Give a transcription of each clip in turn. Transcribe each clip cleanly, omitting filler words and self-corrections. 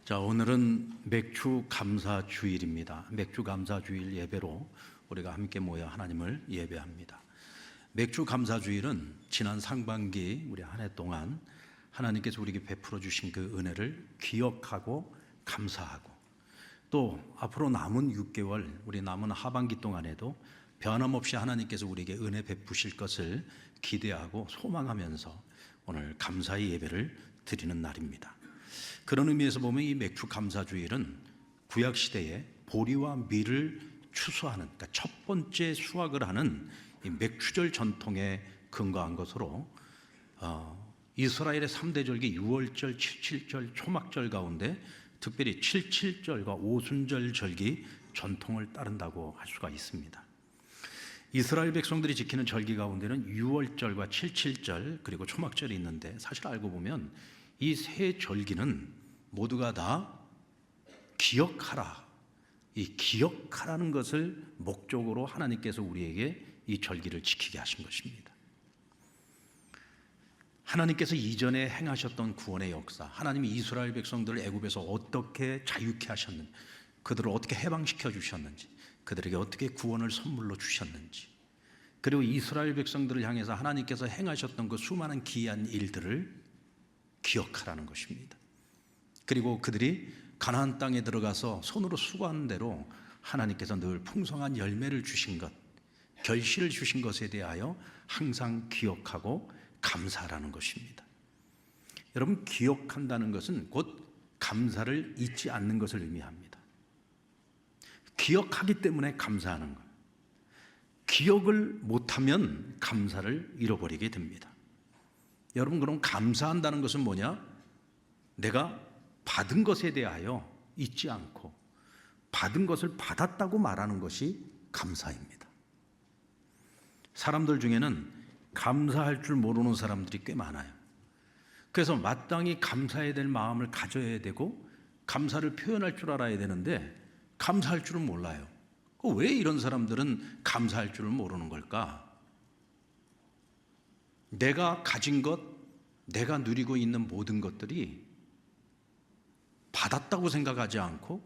자, 오늘은 맥주 감사 주일입니다. 맥주 감사 주일 예배로 우리가 함께 모여 하나님을 예배합니다. 맥주 감사 주일은 지난 상반기 우리 한 해 동안 하나님께서 우리에게 베풀어 주신 그 은혜를 기억하고 감사하고, 또 앞으로 남은 6개월 우리 남은 하반기 동안에도 변함없이 하나님께서 우리에게 은혜 베푸실 것을 기대하고 소망하면서 오늘 감사의 예배를 드리는 날입니다. 그런 의미에서 보면 이 맥주 감사 주일은 구약 시대에 보리와 밀을 추수하는, 그러니까 첫 번째 수확을 하는 이 맥주절 전통에 근거한 것으로 이스라엘의 3대 절기 유월절, 칠칠절, 초막절 가운데 특별히 칠칠절과 오순절 절기 전통을 따른다고 할 수가 있습니다. 이스라엘 백성들이 지키는 절기 가운데는 유월절과 칠칠절 그리고 초막절이 있는데, 사실 알고 보면 이 세 절기는 모두가 다 기억하라, 이 기억하라는 것을 목적으로 하나님께서 우리에게 이 절기를 지키게 하신 것입니다. 하나님께서 이전에 행하셨던 구원의 역사, 하나님이 이스라엘 백성들을 애굽에서 어떻게 자유케 하셨는지, 그들을 어떻게 해방시켜 주셨는지, 그들에게 어떻게 구원을 선물로 주셨는지, 그리고 이스라엘 백성들을 향해서 하나님께서 행하셨던 그 수많은 기이한 일들을 기억하라는 것입니다. 그리고 그들이 가나안 땅에 들어가서 손으로 수고한 대로 하나님께서 늘 풍성한 열매를 주신 것, 결실을 주신 것에 대하여 항상 기억하고 감사하라는 것입니다. 여러분, 기억한다는 것은 곧 감사를 잊지 않는 것을 의미합니다. 기억하기 때문에 감사하는 거예요. 기억을 못하면 감사를 잃어버리게 됩니다. 여러분, 그럼 감사한다는 것은 뭐냐? 내가 받은 것에 대하여 잊지 않고 받은 것을 받았다고 말하는 것이 감사입니다. 사람들 중에는 감사할 줄 모르는 사람들이 꽤 많아요. 그래서 마땅히 감사해야 될 마음을 가져야 되고 감사를 표현할 줄 알아야 되는데 감사할 줄은 몰라요. 왜 이런 사람들은 감사할 줄을 모르는 걸까? 내가 가진 것, 내가 누리고 있는 모든 것들이 받았다고 생각하지 않고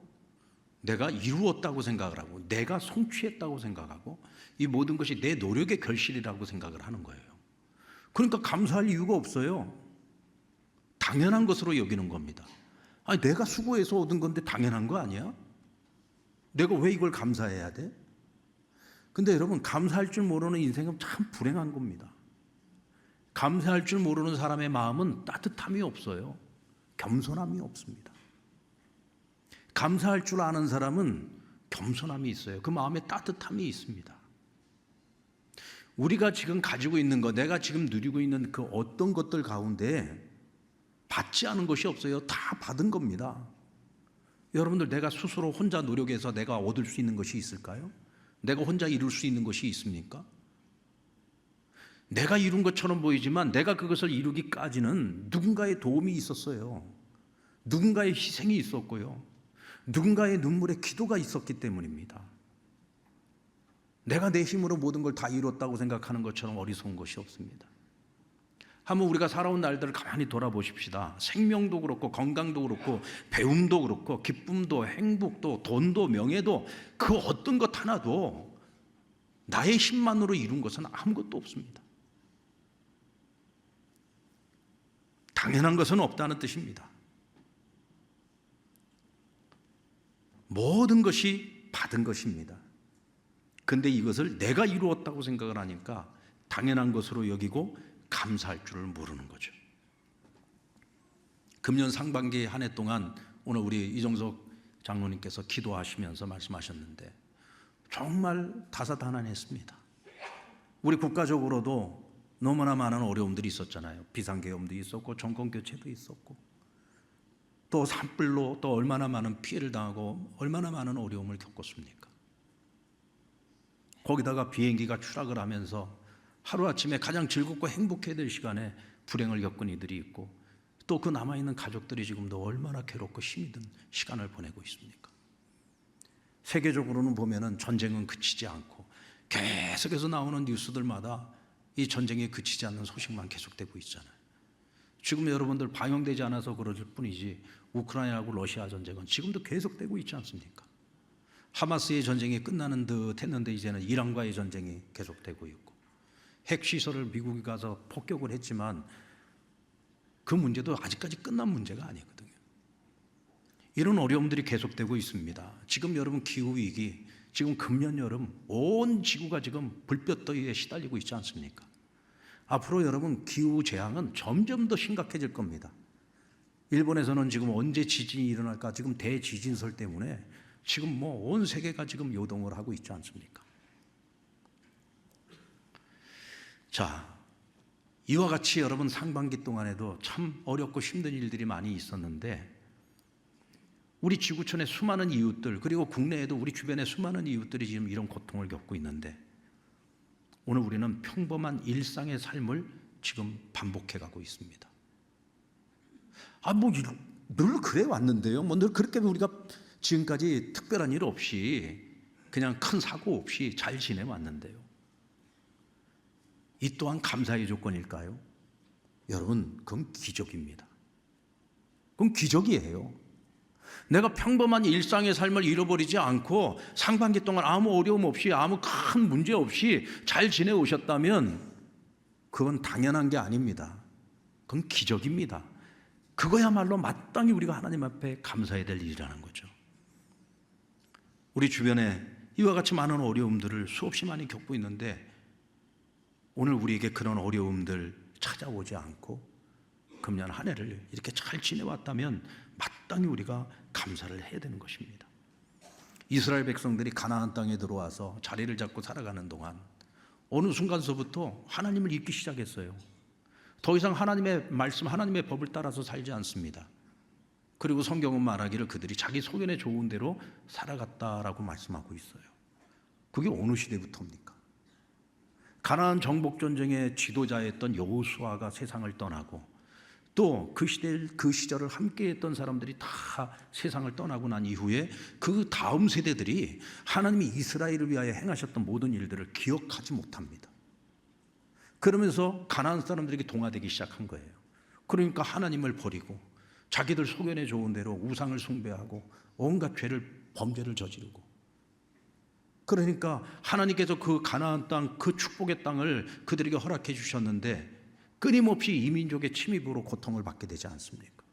내가 이루었다고 생각을 하고 내가 성취했다고 생각하고 이 모든 것이 내 노력의 결실이라고 생각을 하는 거예요. 그러니까 감사할 이유가 없어요. 당연한 것으로 여기는 겁니다. 아니, 내가 수고해서 얻은 건데 당연한 거 아니야? 내가 왜 이걸 감사해야 돼? 근데 여러분, 감사할 줄 모르는 인생은 참 불행한 겁니다. 감사할 줄 모르는 사람의 마음은 따뜻함이 없어요. 겸손함이 없습니다. 감사할 줄 아는 사람은 겸손함이 있어요. 그 마음에 따뜻함이 있습니다. 우리가 지금 가지고 있는 것, 내가 지금 누리고 있는 그 어떤 것들 가운데 받지 않은 것이 없어요. 다 받은 겁니다. 여러분들, 내가 스스로 혼자 노력해서 내가 얻을 수 있는 것이 있을까요? 내가 혼자 이룰 수 있는 것이 있습니까? 내가 이룬 것처럼 보이지만 내가 그것을 이루기까지는 누군가의 도움이 있었어요. 누군가의 희생이 있었고요. 누군가의 눈물의 기도가 있었기 때문입니다. 내가 내 힘으로 모든 걸 다 이뤘다고 생각하는 것처럼 어리석은 것이 없습니다. 한번 우리가 살아온 날들을 가만히 돌아보십시다. 생명도 그렇고 건강도 그렇고 배움도 그렇고 기쁨도 행복도 돈도 명예도 그 어떤 것 하나도 나의 힘만으로 이룬 것은 아무것도 없습니다. 당연한 것은 없다는 뜻입니다. 모든 것이 받은 것입니다. 근데 이것을 내가 이루었다고 생각을 하니까 당연한 것으로 여기고 감사할 줄을 모르는 거죠. 금년 상반기 한 해 동안 오늘 우리 이정석 장로님께서 기도하시면서 말씀하셨는데 정말 다사다난했습니다. 우리 국가적으로도 너무나 많은 어려움들이 있었잖아요. 비상계엄도 있었고 정권교체도 있었고 또 산불로 또 얼마나 많은 피해를 당하고 얼마나 많은 어려움을 겪었습니까? 거기다가 비행기가 추락을 하면서 하루아침에 가장 즐겁고 행복해야 될 시간에 불행을 겪은 이들이 있고 또 그 남아있는 가족들이 지금도 얼마나 괴롭고 힘이 든 시간을 보내고 있습니까? 세계적으로는 보면은 전쟁은 그치지 않고 계속해서 나오는 뉴스들마다 이 전쟁이 그치지 않는 소식만 계속되고 있잖아요. 지금 여러분들 방영되지 않아서 그럴 뿐이지 우크라이나하고 러시아 전쟁은 지금도 계속되고 있지 않습니까? 하마스의 전쟁이 끝나는 듯 했는데 이제는 이란과의 전쟁이 계속되고 있고, 핵시설을 미국이 가서 폭격을 했지만 그 문제도 아직까지 끝난 문제가 아니거든요. 이런 어려움들이 계속되고 있습니다. 지금 여러분 기후위기, 지금 금년 여름 온 지구가 지금 불볕더위에 시달리고 있지 않습니까? 앞으로 여러분 기후재앙은 점점 더 심각해질 겁니다. 일본에서는 지금 언제 지진이 일어날까 지금 대지진설 때문에 지금 뭐 온 세계가 지금 요동을 하고 있지 않습니까? 자, 이와 같이 여러분 상반기 동안에도 참 어렵고 힘든 일들이 많이 있었는데, 우리 지구촌의 수많은 이웃들, 그리고 국내에도 우리 주변의 수많은 이웃들이 지금 이런 고통을 겪고 있는데, 오늘 우리는 평범한 일상의 삶을 지금 반복해 가고 있습니다. 늘 그래 왔는데요. 늘 그렇게 우리가 지금까지 특별한 일 없이 그냥 큰 사고 없이 잘 지내왔는데요. 이 또한 감사의 조건일까요? 여러분, 그건 기적입니다. 그건 기적이에요. 내가 평범한 일상의 삶을 잃어버리지 않고 상반기 동안 아무 어려움 없이 아무 큰 문제 없이 잘 지내오셨다면 그건 당연한 게 아닙니다. 그건 기적입니다. 그거야말로 마땅히 우리가 하나님 앞에 감사해야 될 일이라는 거죠. 우리 주변에 이와 같이 많은 어려움들을 수없이 많이 겪고 있는데, 오늘 우리에게 그런 어려움들 찾아오지 않고 금년 한 해를 이렇게 잘 지내왔다면 마땅히 우리가 감사를 해야 되는 것입니다. 이스라엘 백성들이 가나안 땅에 들어와서 자리를 잡고 살아가는 동안 어느 순간서부터 하나님을 잊기 시작했어요. 더 이상 하나님의 말씀, 하나님의 법을 따라서 살지 않습니다. 그리고 성경은 말하기를 그들이 자기 소견에 좋은 대로 살아갔다라고 말씀하고 있어요. 그게 어느 시대부터입니까? 가나안 정복 전쟁의 지도자였던 여호수아가 세상을 떠나고, 또 그 시절을 함께했던 사람들이 다 세상을 떠나고 난 이후에 그 다음 세대들이 하나님이 이스라엘을 위하여 행하셨던 모든 일들을 기억하지 못합니다. 그러면서 가나안 사람들에게 동화되기 시작한 거예요. 그러니까 하나님을 버리고 자기들 소견에 좋은 대로 우상을 숭배하고 온갖 범죄를 저지르고, 그러니까 하나님께서 그 가나안 땅, 그 축복의 땅을 그들에게 허락해 주셨는데 끊임없이 이민족의 침입으로 고통을 받게 되지 않습니까?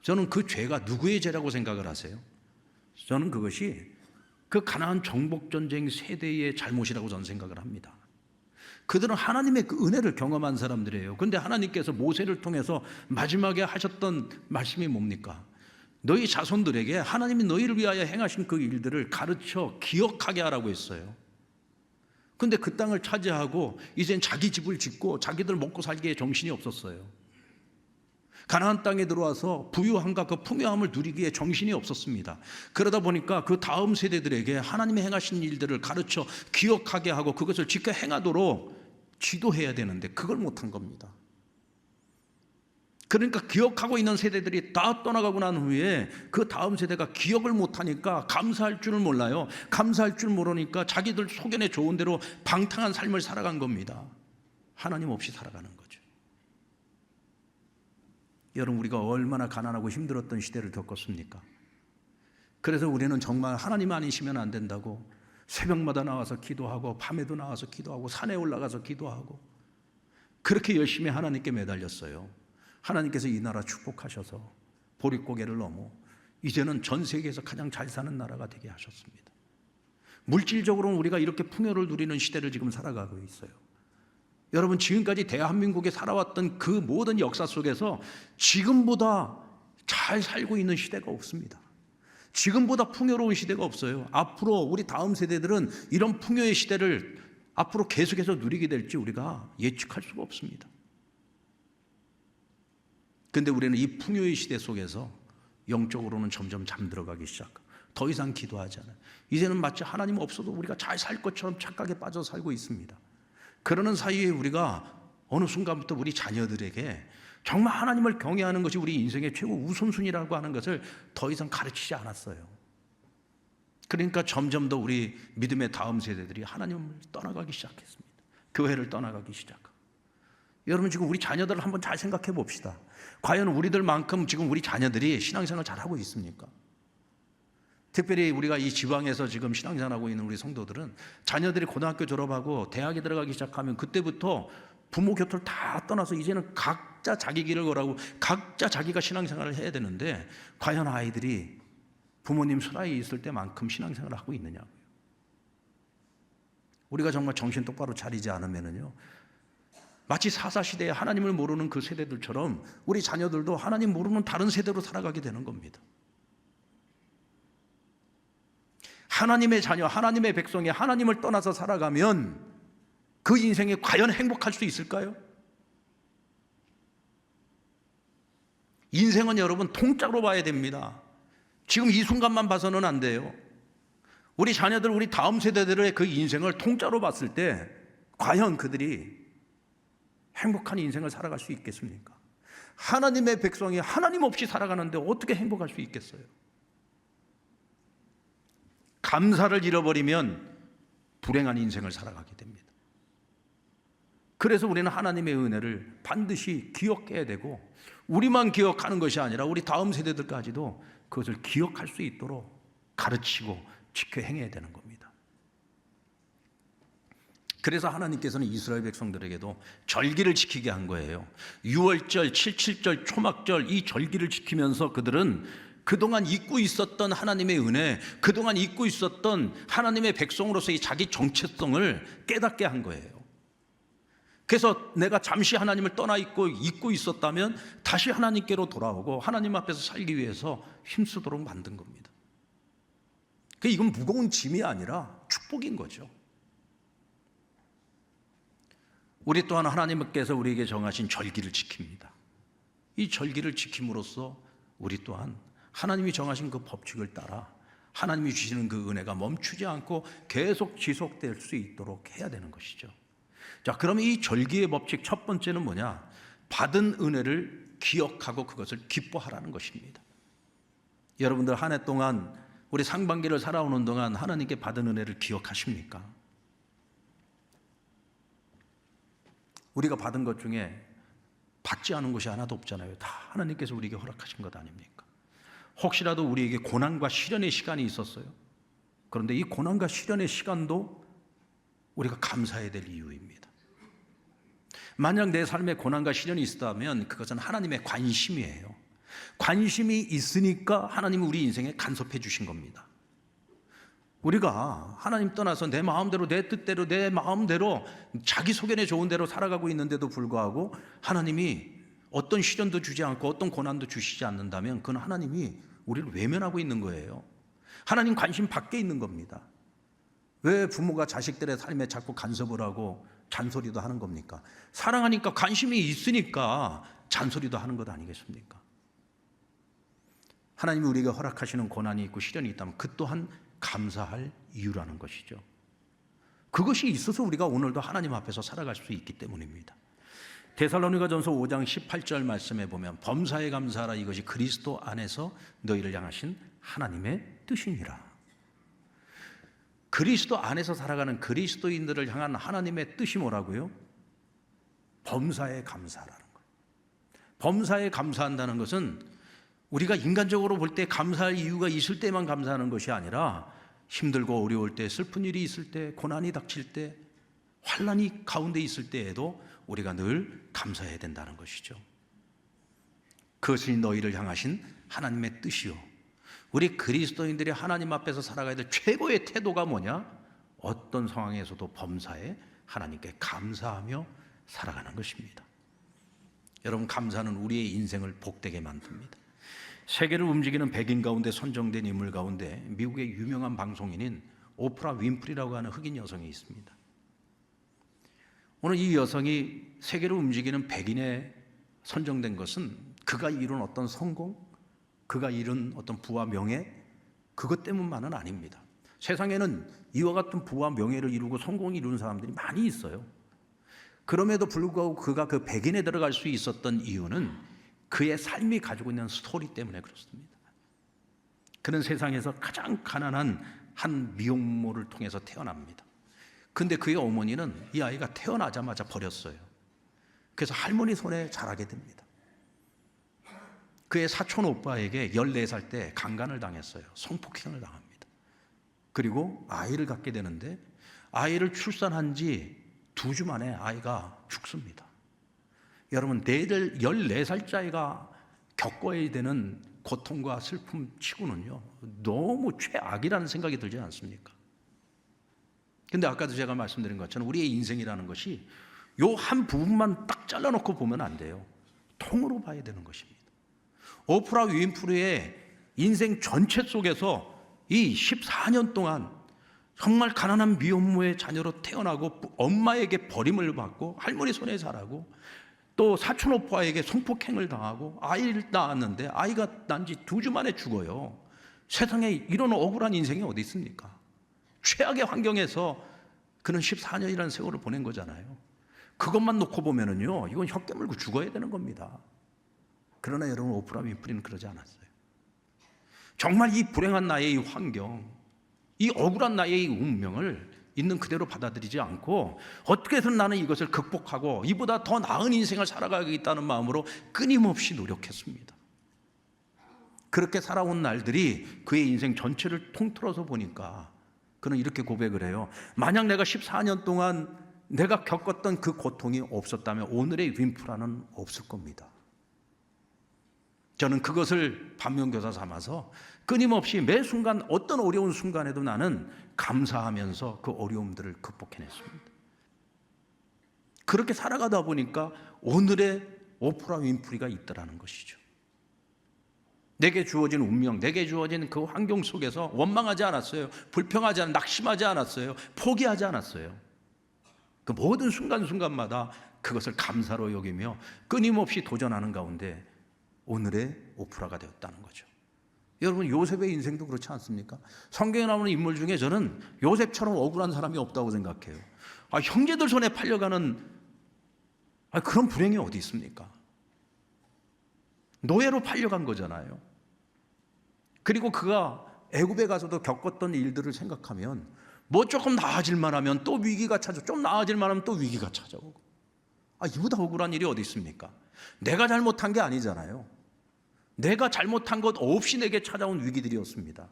저는 그 죄가 누구의 죄라고 생각을 하세요? 저는 그것이 그 가나안 정복 전쟁 세대의 잘못이라고 저는 생각을 합니다. 그들은 하나님의 그 은혜를 경험한 사람들이에요. 그런데 하나님께서 모세를 통해서 마지막에 하셨던 말씀이 뭡니까? 너희 자손들에게 하나님이 너희를 위하여 행하신 그 일들을 가르쳐 기억하게 하라고 했어요. 그런데 그 땅을 차지하고 이젠 자기 집을 짓고 자기들 먹고 살기에 정신이 없었어요. 가나안 땅에 들어와서 부유함과 그 풍요함을 누리기에 정신이 없었습니다. 그러다 보니까 그 다음 세대들에게 하나님이 행하신 일들을 가르쳐 기억하게 하고 그것을 지켜 행하도록 지도해야 되는데 그걸 못한 겁니다. 그러니까 기억하고 있는 세대들이 다 떠나가고 난 후에 그 다음 세대가 기억을 못하니까 감사할 줄을 몰라요. 감사할 줄 모르니까 자기들 소견에 좋은 대로 방탕한 삶을 살아간 겁니다. 하나님 없이 살아가는 거죠. 여러분, 우리가 얼마나 가난하고 힘들었던 시대를 겪었습니까? 그래서 우리는 정말 하나님 아니시면 안 된다고 새벽마다 나와서 기도하고 밤에도 나와서 기도하고 산에 올라가서 기도하고 그렇게 열심히 하나님께 매달렸어요. 하나님께서 이 나라 축복하셔서 보릿고개를 넘어 이제는 전 세계에서 가장 잘 사는 나라가 되게 하셨습니다. 물질적으로는 우리가 이렇게 풍요를 누리는 시대를 지금 살아가고 있어요. 여러분, 지금까지 대한민국에 살아왔던 그 모든 역사 속에서 지금보다 잘 살고 있는 시대가 없습니다. 지금보다 풍요로운 시대가 없어요. 앞으로 우리 다음 세대들은 이런 풍요의 시대를 앞으로 계속해서 누리게 될지 우리가 예측할 수가 없습니다. 그런데 우리는 이 풍요의 시대 속에서 영적으로는 점점 잠들어가기 시작하고 더 이상 기도하지 않아요. 이제는 마치 하나님 없어도 우리가 잘 살 것처럼 착각에 빠져 살고 있습니다. 그러는 사이에 우리가 어느 순간부터 우리 자녀들에게 정말 하나님을 경외하는 것이 우리 인생의 최고 우선순위라고 하는 것을 더 이상 가르치지 않았어요. 그러니까 점점 더 우리 믿음의 다음 세대들이 하나님을 떠나가기 시작했습니다. 교회를 떠나가기 시작하고 여러분 지금 우리 자녀들을 한번 잘 생각해 봅시다. 과연 우리들만큼 지금 우리 자녀들이 신앙생활 잘하고 있습니까? 특별히 우리가 이 지방에서 지금 신앙생활하고 있는 우리 성도들은 자녀들이 고등학교 졸업하고 대학에 들어가기 시작하면 그때부터 부모 곁을 다 떠나서 이제는 각자 자기 길을 걸어가고 각자 자기가 신앙생활을 해야 되는데 과연 아이들이 부모님 수라에 있을 때만큼 신앙생활을 하고 있느냐고요. 우리가 정말 정신 똑바로 차리지 않으면요, 마치 사사시대에 하나님을 모르는 그 세대들처럼 우리 자녀들도 하나님 모르는 다른 세대로 살아가게 되는 겁니다. 하나님의 자녀, 하나님의 백성이 하나님을 떠나서 살아가면 그 인생에 과연 행복할 수 있을까요? 인생은 여러분 통째로 봐야 됩니다. 지금 이 순간만 봐서는 안 돼요. 우리 자녀들, 우리 다음 세대들의 그 인생을 통째로 봤을 때 과연 그들이 행복한 인생을 살아갈 수 있겠습니까? 하나님의 백성이 하나님 없이 살아가는데 어떻게 행복할 수 있겠어요? 감사를 잃어버리면 불행한 인생을 살아가게 됩니다. 그래서 우리는 하나님의 은혜를 반드시 기억해야 되고, 우리만 기억하는 것이 아니라 우리 다음 세대들까지도 그것을 기억할 수 있도록 가르치고 지켜 행해야 되는 겁니다. 그래서 하나님께서는 이스라엘 백성들에게도 절기를 지키게 한 거예요. 6월절, 77절, 초막절 이 절기를 지키면서 그들은 그동안 잊고 있었던 하나님의 은혜, 그동안 잊고 있었던 하나님의 백성으로서의 자기 정체성을 깨닫게 한 거예요. 그래서 내가 잠시 하나님을 떠나 있고 잊고 있었다면 다시 하나님께로 돌아오고 하나님 앞에서 살기 위해서 힘쓰도록 만든 겁니다. 이건 무거운 짐이 아니라 축복인 거죠. 우리 또한 하나님께서 우리에게 정하신 절기를 지킵니다. 이 절기를 지킴으로써 우리 또한 하나님이 정하신 그 법칙을 따라 하나님이 주시는 그 은혜가 멈추지 않고 계속 지속될 수 있도록 해야 되는 것이죠. 자, 그러면 이 절기의 법칙 첫 번째는 뭐냐? 받은 은혜를 기억하고 그것을 기뻐하라는 것입니다. 여러분들 한 해 동안 우리 상반기를 살아오는 동안 하나님께 받은 은혜를 기억하십니까? 우리가 받은 것 중에 받지 않은 것이 하나도 없잖아요. 다 하나님께서 우리에게 허락하신 것 아닙니까? 혹시라도 우리에게 고난과 시련의 시간이 있었어요. 그런데 이 고난과 시련의 시간도 우리가 감사해야 될 이유입니다. 만약 내 삶에 고난과 시련이 있었다면 그것은 하나님의 관심이에요. 관심이 있으니까 하나님은 우리 인생에 간섭해 주신 겁니다. 우리가 하나님 떠나서 내 마음대로, 내 뜻대로, 내 마음대로 자기 소견에 좋은 대로 살아가고 있는데도 불구하고 하나님이 어떤 시련도 주지 않고 어떤 고난도 주시지 않는다면 그건 하나님이 우리를 외면하고 있는 거예요. 하나님 관심 밖에 있는 겁니다. 왜 부모가 자식들의 삶에 자꾸 간섭을 하고 잔소리도 하는 겁니까? 사랑하니까, 관심이 있으니까 잔소리도 하는 것 아니겠습니까? 하나님이 우리에게 허락하시는 고난이 있고 시련이 있다면 그 또한 감사할 이유라는 것이죠. 그것이 있어서 우리가 오늘도 하나님 앞에서 살아갈 수 있기 때문입니다. 데살로니가전서 5장 18절 말씀에 보면 범사에 감사하라, 이것이 그리스도 안에서 너희를 향하신 하나님의 뜻이니라. 그리스도 안에서 살아가는 그리스도인들을 향한 하나님의 뜻이 뭐라고요? 범사에 감사라는 거예요. 범사에 감사한다는 것은 우리가 인간적으로 볼 때 감사할 이유가 있을 때만 감사하는 것이 아니라 힘들고 어려울 때, 슬픈 일이 있을 때, 고난이 닥칠 때, 환난이 가운데 있을 때에도 우리가 늘 감사해야 된다는 것이죠. 그것이 너희를 향하신 하나님의 뜻이요. 우리 그리스도인들이 하나님 앞에서 살아가야 될 최고의 태도가 뭐냐? 어떤 상황에서도 범사에 하나님께 감사하며 살아가는 것입니다. 여러분, 감사는 우리의 인생을 복되게 만듭니다. 세계를 움직이는 백인 가운데 선정된 인물 가운데 미국의 유명한 방송인인 오프라 윈프리라고 하는 흑인 여성이 있습니다. 오늘 이 여성이 세계를 움직이는 백인에 선정된 것은 그가 이룬 어떤 성공, 그가 이룬 어떤 부와 명예, 그것 때문만은 아닙니다. 세상에는 이와 같은 부와 명예를 이루고 성공을 이룬 사람들이 많이 있어요. 그럼에도 불구하고 그가 그 백인에 들어갈 수 있었던 이유는 그의 삶이 가지고 있는 스토리 때문에 그렇습니다. 그는 세상에서 가장 가난한 한 미혼모를 통해서 태어납니다. 근데 그의 어머니는 이 아이가 태어나자마자 버렸어요. 그래서 할머니 손에 자라게 됩니다. 그의 사촌 오빠에게 14살 때 강간을 당했어요. 성폭행을 당합니다. 그리고 아이를 갖게 되는데 아이를 출산한 지 2주 만에 아이가 죽습니다. 여러분, 14살짜리가 겪어야 되는 고통과 슬픔 치고는요, 너무 최악이라는 생각이 들지 않습니까? 근데 아까도 제가 말씀드린 것처럼 우리의 인생이라는 것이 요 한 부분만 딱 잘라놓고 보면 안 돼요. 통으로 봐야 되는 것입니다. 오프라 윈프리의 인생 전체 속에서 이 14년 동안 정말 가난한 미혼모의 자녀로 태어나고 엄마에게 버림을 받고 할머니 손에 자라고 또 사촌 오빠에게 성폭행을 당하고 아이를 낳았는데 아이가 난 지 2주 만에 죽어요. 세상에 이런 억울한 인생이 어디 있습니까? 최악의 환경에서 그는 14년이라는 세월을 보낸 거잖아요. 그것만 놓고 보면은요, 이건 혀 깨물고 죽어야 되는 겁니다. 그러나 여러분, 오프라 윈프리는 그러지 않았어요. 정말 이 불행한 나의 이 환경, 이 억울한 나의 이 운명을 있는 그대로 받아들이지 않고 어떻게 해서든 나는 이것을 극복하고 이보다 더 나은 인생을 살아가겠다는 마음으로 끊임없이 노력했습니다. 그렇게 살아온 날들이 그의 인생 전체를 통틀어서 보니까 그는 이렇게 고백을 해요. 만약 내가 14년 동안 내가 겪었던 그 고통이 없었다면 오늘의 윈프라는 없을 겁니다. 저는 그것을 반면교사 삼아서 끊임없이 매 순간 어떤 어려운 순간에도 나는 감사하면서 그 어려움들을 극복해냈습니다. 그렇게 살아가다 보니까 오늘의 오프라 윈프리가 있더라는 것이죠. 내게 주어진 운명, 내게 주어진 그 환경 속에서 원망하지 않았어요. 불평하지 않았어요. 낙심하지 않았어요. 포기하지 않았어요. 그 모든 순간순간마다 그것을 감사로 여기며 끊임없이 도전하는 가운데 오늘의 오프라가 되었다는 거죠. 여러분, 요셉의 인생도 그렇지 않습니까? 성경에 나오는 인물 중에 저는 요셉처럼 억울한 사람이 없다고 생각해요. 형제들 손에 팔려가는 그런 불행이 어디 있습니까? 노예로 팔려간 거잖아요. 그리고 그가 애굽에 가서도 겪었던 일들을 생각하면 뭐 조금 나아질만 하면 또 위기가 찾아오고 좀 나아질만 하면 또 위기가 찾아오고 이보다 억울한 일이 어디 있습니까? 내가 잘못한 게 아니잖아요. 내가 잘못한 것 없이 내게 찾아온 위기들이었습니다.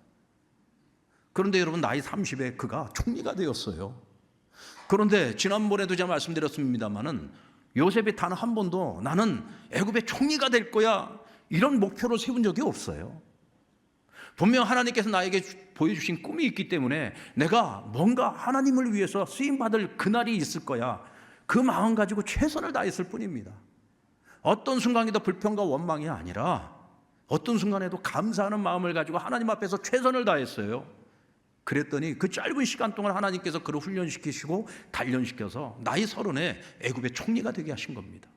그런데 여러분, 나이 30에 그가 총리가 되었어요. 그런데 지난번에도 제가 말씀드렸습니다마는 요셉이 단 한 번도 나는 애굽의 총리가 될 거야 이런 목표를 세운 적이 없어요. 분명 하나님께서 나에게 보여주신 꿈이 있기 때문에 내가 뭔가 하나님을 위해서 쓰임받을 그날이 있을 거야, 그 마음 가지고 최선을 다했을 뿐입니다. 어떤 순간에도 불평과 원망이 아니라 어떤 순간에도 감사하는 마음을 가지고 하나님 앞에서 최선을 다했어요. 그랬더니 그 짧은 시간 동안 하나님께서 그를 훈련시키시고 단련시켜서 나이 30에 애굽의 총리가 되게 하신 겁니다.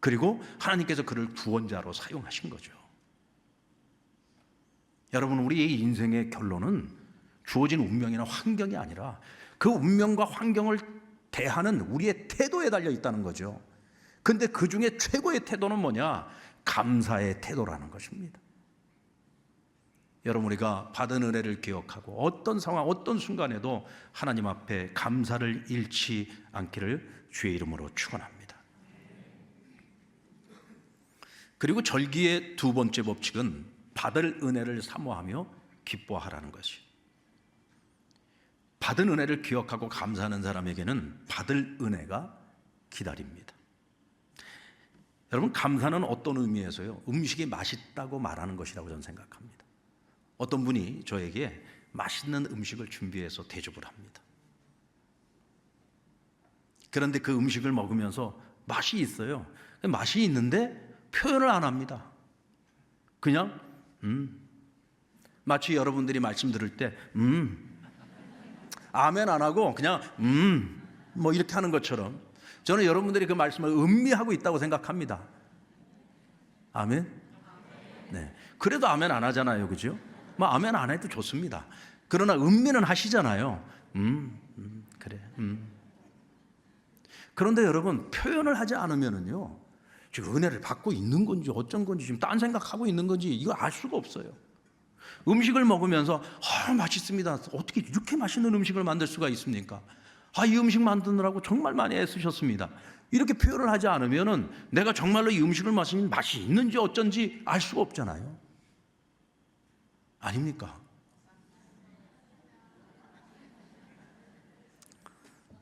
그리고 하나님께서 그를 구원자로 사용하신 거죠. 여러분, 우리의 인생의 결론은 주어진 운명이나 환경이 아니라 그 운명과 환경을 대하는 우리의 태도에 달려 있다는 거죠. 근데 그 중에 최고의 태도는 뭐냐? 감사의 태도라는 것입니다. 여러분, 우리가 받은 은혜를 기억하고 어떤 상황, 어떤 순간에도 하나님 앞에 감사를 잃지 않기를 주의 이름으로 축원합니다. 그리고 절기의 두 번째 법칙은 받을 은혜를 사모하며 기뻐하라는 것이. 받은 은혜를 기억하고 감사하는 사람에게는 받을 은혜가 기다립니다. 여러분, 감사는 어떤 의미에서요? 음식이 맛있다고 말하는 것이라고 저는 생각합니다. 어떤 분이 저에게 맛있는 음식을 준비해서 대접을 합니다. 그런데 그 음식을 먹으면서 맛이 있어요. 맛이 있는데 표현을 안 합니다. 그냥 마치 여러분들이 말씀 들을 때 아멘 안 하고 그냥 뭐 이렇게 하는 것처럼 저는 여러분들이 그 말씀을 음미하고 있다고 생각합니다. 아멘? 네. 그래도 아멘 안 하잖아요. 그죠? 뭐 아멘 안 해도 좋습니다. 그러나 음미는 하시잖아요. 그래. 그런데 여러분, 표현을 하지 않으면은요, 지금 은혜를 받고 있는 건지 어쩐 건지 지금 딴 생각하고 있는 건지 이거 알 수가 없어요. 음식을 먹으면서 맛있습니다. 어떻게 이렇게 맛있는 음식을 만들 수가 있습니까? 이 음식 만드느라고 정말 많이 애쓰셨습니다. 이렇게 표현을 하지 않으면은 내가 정말로 이 음식을 마신 맛이 있는지 어쩐지 알 수가 없잖아요. 아닙니까?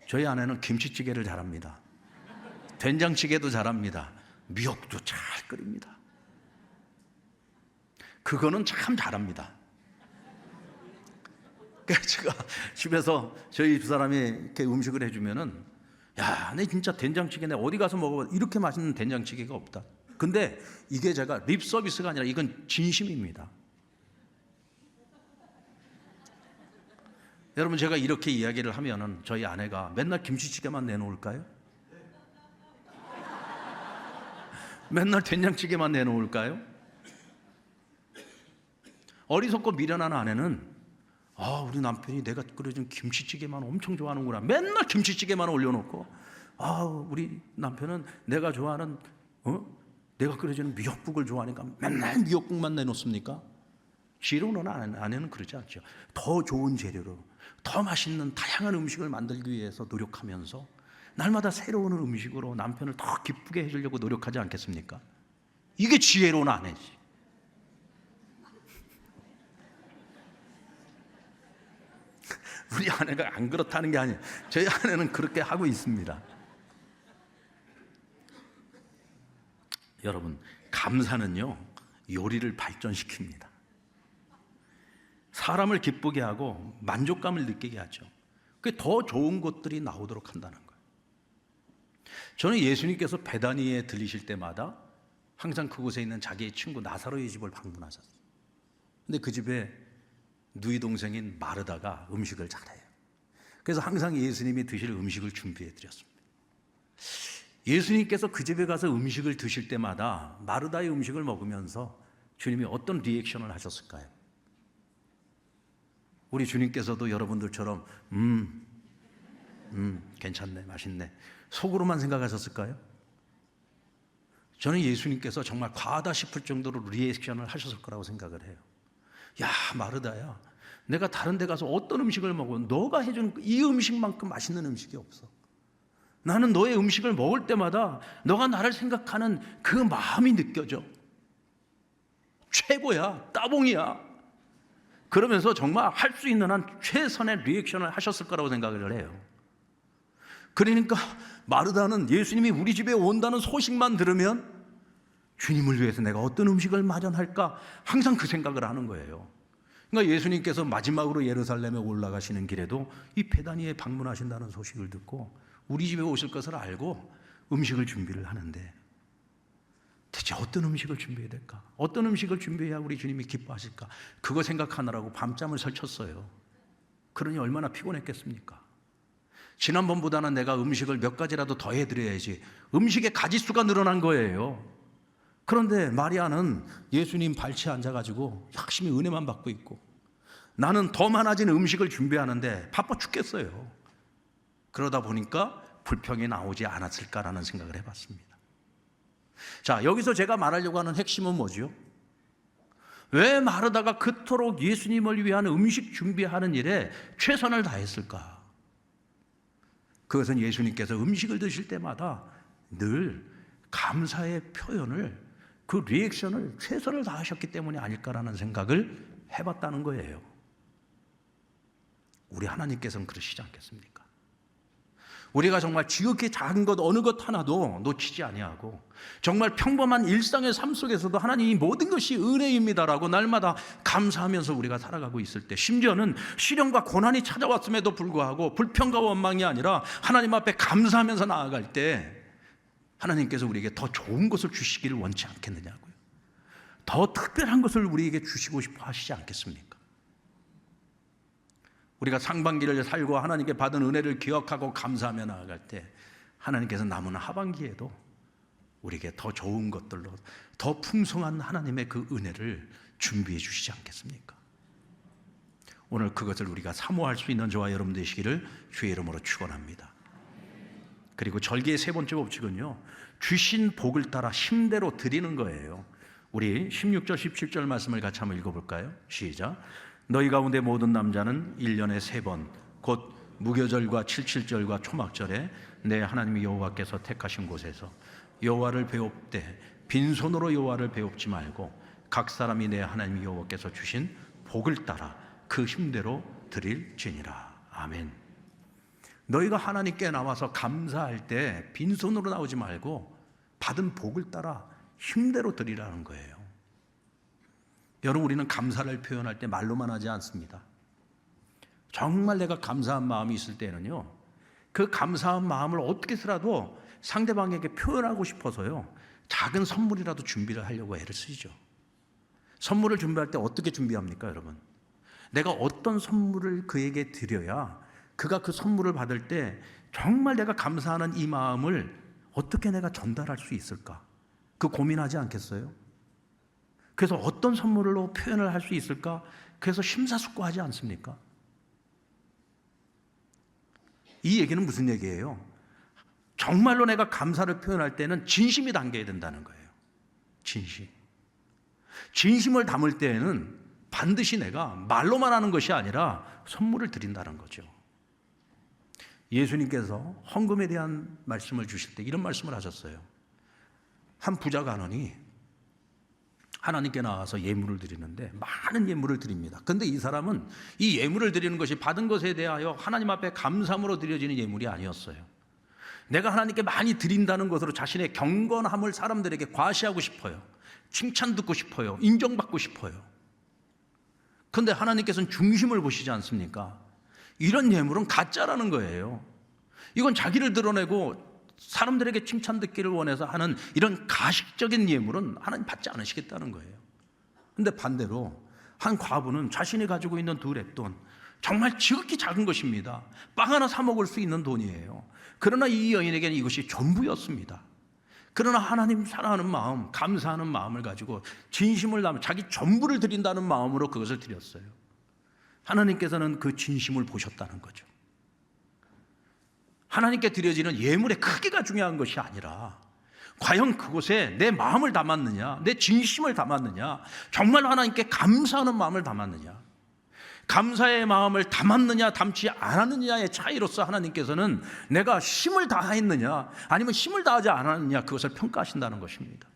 저희 아내는 김치찌개를 잘합니다. 된장찌개도 잘합니다. 미역도 잘 끓입니다. 그거는 참 잘합니다. 그래서 제가 집에서 저희 집사람이 이렇게 음식을 해주면은, 야, 내 진짜 된장찌개 내 어디 가서 먹어봐 이렇게 맛있는 된장찌개가 없다. 근데 이게 제가 립 서비스가 아니라 이건 진심입니다. 여러분, 제가 이렇게 이야기를 하면은 저희 아내가 맨날 김치찌개만 내놓을까요? 맨날 된장찌개만 내놓을까요? 어리석고 미련한 아내는, 우리 남편이 내가 끓여준 김치찌개만 엄청 좋아하는구나. 맨날 김치찌개만 올려놓고, 우리 남편은 내가 좋아하는 내가 끓여주는 미역국을 좋아하니까 맨날 미역국만 내놓습니까? 지로는 아내는 그러지 않죠. 더 좋은 재료로 더 맛있는 다양한 음식을 만들기 위해서 노력하면서 날마다 새로운 음식으로 남편을 더 기쁘게 해주려고 노력하지 않겠습니까? 이게 지혜로운 아내지. 우리 아내가 안 그렇다는 게 아니에요. 저희 아내는 그렇게 하고 있습니다. 여러분, 감사는요, 요리를 발전시킵니다. 사람을 기쁘게 하고 만족감을 느끼게 하죠. 그게 더 좋은 것들이 나오도록 한다는 거예요. 저는 예수님께서 베다니에 들리실 때마다 항상 그곳에 있는 자기의 친구 나사로의 집을 방문하셨어요. 근데 그 집에 누이 동생인 마르다가 음식을 잘해요. 그래서 항상 예수님이 드실 음식을 준비해 드렸습니다. 예수님께서 그 집에 가서 음식을 드실 때마다 마르다의 음식을 먹으면서 주님이 어떤 리액션을 하셨을까요? 우리 주님께서도 여러분들처럼 괜찮네, 맛있네, 속으로만 생각하셨을까요? 저는 예수님께서 정말 과하다 싶을 정도로 리액션을 하셨을 거라고 생각을 해요. 야, 마르다야, 내가 다른 데 가서 어떤 음식을 먹어, 너가 해준 이 음식만큼 맛있는 음식이 없어. 나는 너의 음식을 먹을 때마다 너가 나를 생각하는 그 마음이 느껴져. 최고야, 따봉이야. 그러면서 정말 할 수 있는 한 최선의 리액션을 하셨을 거라고 생각을 해요. 그러니까 마르다는 예수님이 우리 집에 온다는 소식만 들으면 주님을 위해서 내가 어떤 음식을 마련할까 항상 그 생각을 하는 거예요. 그러니까 예수님께서 마지막으로 예루살렘에 올라가시는 길에도 이 베다니에 방문하신다는 소식을 듣고 우리 집에 오실 것을 알고 음식을 준비를 하는데, 대체 어떤 음식을 준비해야 될까? 어떤 음식을 준비해야 우리 주님이 기뻐하실까? 그거 생각하느라고 밤잠을 설쳤어요. 그러니 얼마나 피곤했겠습니까? 지난번보다는 내가 음식을 몇 가지라도 더 해드려야지. 음식의 가지수가 늘어난 거예요. 그런데 마리아는 예수님 발치에 앉아가지고 열심히 은혜만 받고 있고, 나는 더 많아진 음식을 준비하는데 바빠 죽겠어요. 그러다 보니까 불평이 나오지 않았을까라는 생각을 해봤습니다. 자, 여기서 제가 말하려고 하는 핵심은 뭐죠? 왜 마르다가 그토록 예수님을 위한 음식 준비하는 일에 최선을 다했을까? 그것은 예수님께서 음식을 드실 때마다 늘 감사의 표현을, 그 리액션을 최선을 다하셨기 때문이 아닐까라는 생각을 해봤다는 거예요. 우리 하나님께서는 그러시지 않겠습니까? 우리가 정말 지극히 작은 것 어느 것 하나도 놓치지 아니하고 정말 평범한 일상의 삶 속에서도 하나님이 모든 것이 은혜입니다라고 날마다 감사하면서 우리가 살아가고 있을 때, 심지어는 시련과 고난이 찾아왔음에도 불구하고 불평과 원망이 아니라 하나님 앞에 감사하면서 나아갈 때 하나님께서 우리에게 더 좋은 것을 주시기를 원치 않겠느냐고요. 더 특별한 것을 우리에게 주시고 싶어 하시지 않겠습니까? 우리가 상반기를 살고 하나님께 받은 은혜를 기억하고 감사하며 나아갈 때 하나님께서 남은 하반기에도 우리에게 더 좋은 것들로 더 풍성한 하나님의 그 은혜를 준비해 주시지 않겠습니까? 오늘 그것을 우리가 사모할 수 있는 저와 여러분 되시기를 주의 이름으로 축원합니다. 그리고 절기의 세 번째 법칙은요, 주신 복을 따라 힘대로 드리는 거예요. 우리 16절 17절 말씀을 같이 한번 읽어볼까요? 시작. 너희 가운데 모든 남자는 1년에 3번 곧 무교절과 칠칠절과 초막절에 내 하나님 여호와께서 택하신 곳에서 여호와를 배웁되 빈손으로 여호와를 배웁지 말고 각 사람이 내 하나님 여호와께서 주신 복을 따라 그 힘대로 드릴지니라. 아멘. 너희가 하나님께 나와서 감사할 때 빈손으로 나오지 말고 받은 복을 따라 힘대로 드리라는 거예요. 여러분, 우리는 감사를 표현할 때 말로만 하지 않습니다. 정말 내가 감사한 마음이 있을 때는요, 그 감사한 마음을 어떻게 해서라도 상대방에게 표현하고 싶어서요, 작은 선물이라도 준비를 하려고 애를 쓰죠. 선물을 준비할 때 어떻게 준비합니까, 여러분? 내가 어떤 선물을 그에게 드려야 그가 그 선물을 받을 때 정말 내가 감사하는 이 마음을 어떻게 내가 전달할 수 있을까? 그 고민하지 않겠어요? 그래서 어떤 선물로 표현을 할 수 있을까? 그래서 심사숙고하지 않습니까? 이 얘기는 무슨 얘기예요? 정말로 내가 감사를 표현할 때는 진심이 담겨야 된다는 거예요. 진심을 담을 때에는 반드시 내가 말로만 하는 것이 아니라 선물을 드린다는 거죠. 예수님께서 헌금에 대한 말씀을 주실 때 이런 말씀을 하셨어요. 한 부자 간원이 하나님께 나와서 예물을 드리는데 많은 예물을 드립니다. 그런데 이 사람은 이 예물을 드리는 것이 받은 것에 대하여 하나님 앞에 감사함으로 드려지는 예물이 아니었어요. 내가 하나님께 많이 드린다는 것으로 자신의 경건함을 사람들에게 과시하고 싶어요. 칭찬 듣고 싶어요. 인정받고 싶어요. 그런데 하나님께서는 중심을 보시지 않습니까? 이런 예물은 가짜라는 거예요. 이건 자기를 드러내고 사람들에게 칭찬 듣기를 원해서 하는 이런 가식적인 예물은 하나님 받지 않으시겠다는 거예요. 그런데 반대로 한 과부는 자신이 가지고 있는 2랩돈, 정말 지극히 작은 것입니다. 빵 하나 사 먹을 수 있는 돈이에요. 그러나 이 여인에게는 이것이 전부였습니다. 그러나 하나님 사랑하는 마음, 감사하는 마음을 가지고 진심을 담아 자기 전부를 드린다는 마음으로 그것을 드렸어요. 하나님께서는 그 진심을 보셨다는 거죠. 하나님께 드려지는 예물의 크기가 중요한 것이 아니라 과연 그곳에 내 마음을 담았느냐, 내 진심을 담았느냐, 정말 하나님께 감사하는 마음을 담았느냐, 감사의 마음을 담았느냐 담지 않았느냐의 차이로서 하나님께서는 내가 힘을 다했느냐 아니면 힘을 다하지 않았느냐 그것을 평가하신다는 것입니다.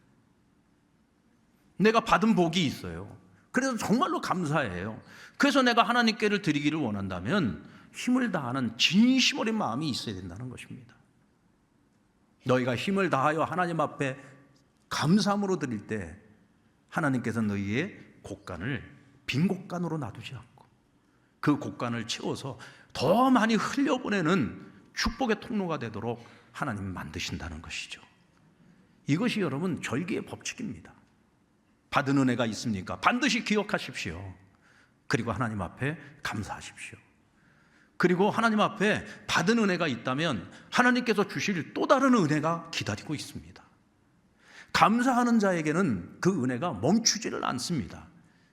내가 받은 복이 있어요. 그래서 정말로 감사해요. 그래서 내가 하나님께를 드리기를 원한다면 힘을 다하는 진심 어린 마음이 있어야 된다는 것입니다. 너희가 힘을 다하여 하나님 앞에 감사함으로 드릴 때 하나님께서 너희의 곳간을 빈 곳간으로 놔두지 않고 그 곳간을 채워서 더 많이 흘려보내는 축복의 통로가 되도록 하나님 만드신다는 것이죠. 이것이 여러분 절기의 법칙입니다. 받은 은혜가 있습니까? 반드시 기억하십시오. 그리고 하나님 앞에 감사하십시오. 그리고 하나님 앞에 받은 은혜가 있다면 하나님께서 주실 또 다른 은혜가 기다리고 있습니다. 감사하는 자에게는 그 은혜가 멈추지를 않습니다.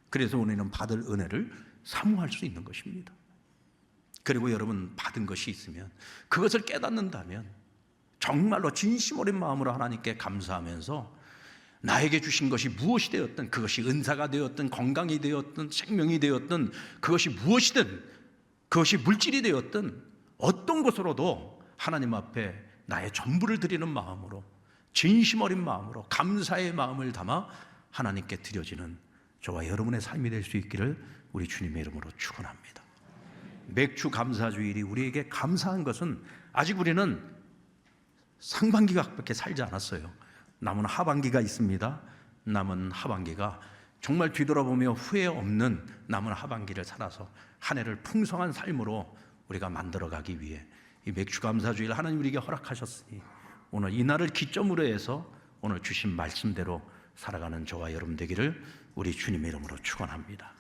그래서 우리는 받을 은혜를 사모할 수 있는 것입니다. 그리고 여러분 받은 것이 있으면 그것을 깨닫는다면 정말로 진심 어린 마음으로 하나님께 감사하면서 나에게 주신 것이 무엇이 되었든, 그것이 은사가 되었든 건강이 되었든 생명이 되었든 그것이 무엇이든, 그것이 물질이 되었든 어떤 것으로도 하나님 앞에 나의 전부를 드리는 마음으로, 진심 어린 마음으로 감사의 마음을 담아 하나님께 드려지는 저와 여러분의 삶이 될 수 있기를 우리 주님의 이름으로 축원합니다. 맥주 감사주일이 우리에게 감사한 것은 아직 우리는 상반기밖에 살지 않았어요. 남은 하반기가 있습니다. 남은 하반기가 정말 뒤돌아보며 후회 없는 남은 하반기를 살아서 한 해를 풍성한 삶으로 우리가 만들어가기 위해 이 맥주 감사주일 하나님 우리에게 허락하셨으니 오늘 이 날을 기점으로 해서 오늘 주신 말씀대로 살아가는 저와 여러분 되기를 우리 주님의 이름으로 축원합니다.